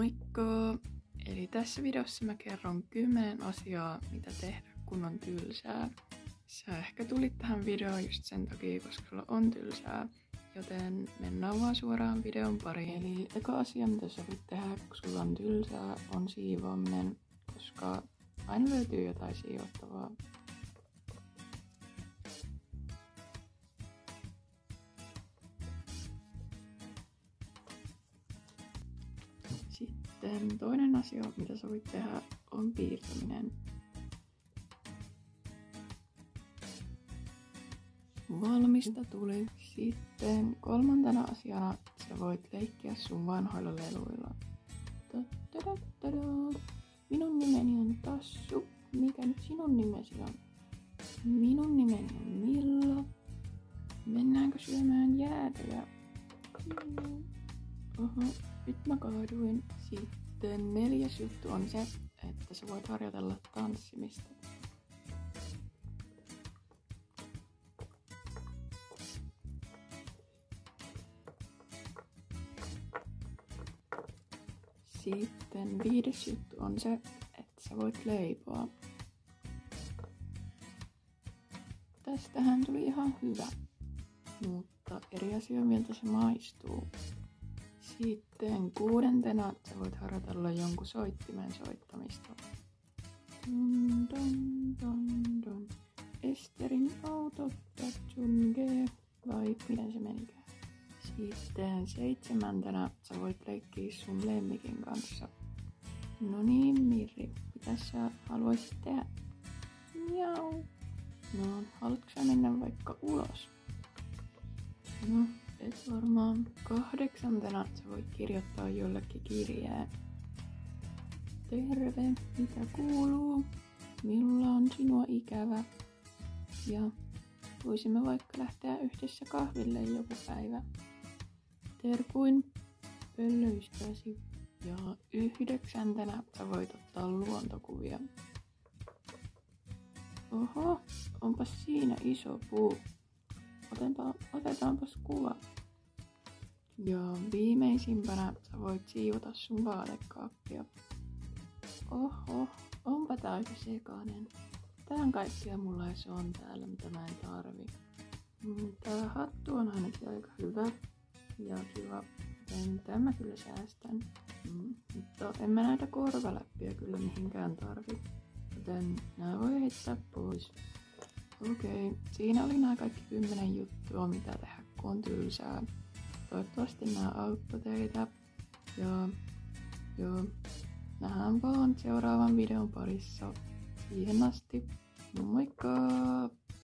Moikka! Eli tässä videossa mä kerron 10 asiaa, mitä tehdä, kun on tylsää. Sä ehkä tulit tähän videoon just sen takia, koska sulla on tylsää, joten mennään vaan suoraan videon pariin. Eli eka asia, mitä sä voit tehdä, kun sulla on tylsää, on siivoaminen, koska aina löytyy jotain siivottavaa. Sitten toinen asia, mitä sä voit tehdä, on piirtäminen. Valmista tuli. Sitten kolmantena asiana sä voit leikkiä sun vanhoilla leluilla. Minun nimeni on Tassu. Mikä nyt sinun nimesi on? Minun nimeni on Milla. Mennäänkö syömään jäätelöä? Oho, nyt mä kaaduin. Sitten 4. juttu on se, että sä voit harjoitella tanssimista. Sitten 5. juttu on se, että sä voit leipoa. Tästähän tuli ihan hyvä, mutta eri asia miltä se maistuu. Sitten 6. sä voit harjoitella jonkun soittimen soittamista. Dun, dun, dun, dun. Esterin auto, G, vai miten se menikään? Sitten 7. sä voit leikkiä sun lemmikin kanssa. No niin, Mirri, mitä sä haluaisit tehdä? Miau. No, haluatko sä mennä vaikka ulos? No, et varmaan. 8. sä voit kirjoittaa jollekin kirjeen. Terve, mitä kuuluu? Minulla on sinua ikävä. Ja voisimme vaikka lähteä yhdessä kahville joku päivä. Terkuin pöllöystäväsi. Ja 9. sä voit ottaa luontokuvia. Oho, onpas siinä iso puu. Otetaanpas kuva. Ja viimeisimpänä sä voit siivota sun vaatekaappia. Oho, onpa tää aika sekainen. Tähän kaikkea mulla ei se on täällä, mitä mä en tarvi. Tää hattu on ainakin aika hyvä ja kiva, joten tämä kyllä säästän. Mutta en mä näitä korvaläppiä kyllä mihinkään tarvi, joten nää voi heittää pois. Okei, siinä oli nämä kaikki 10 juttua, mitä tehdä, kun on tylsää. Toivottavasti nämä auttoi teitä. Ja nähdään vaan seuraavan videon parissa. Siihen asti, moikka!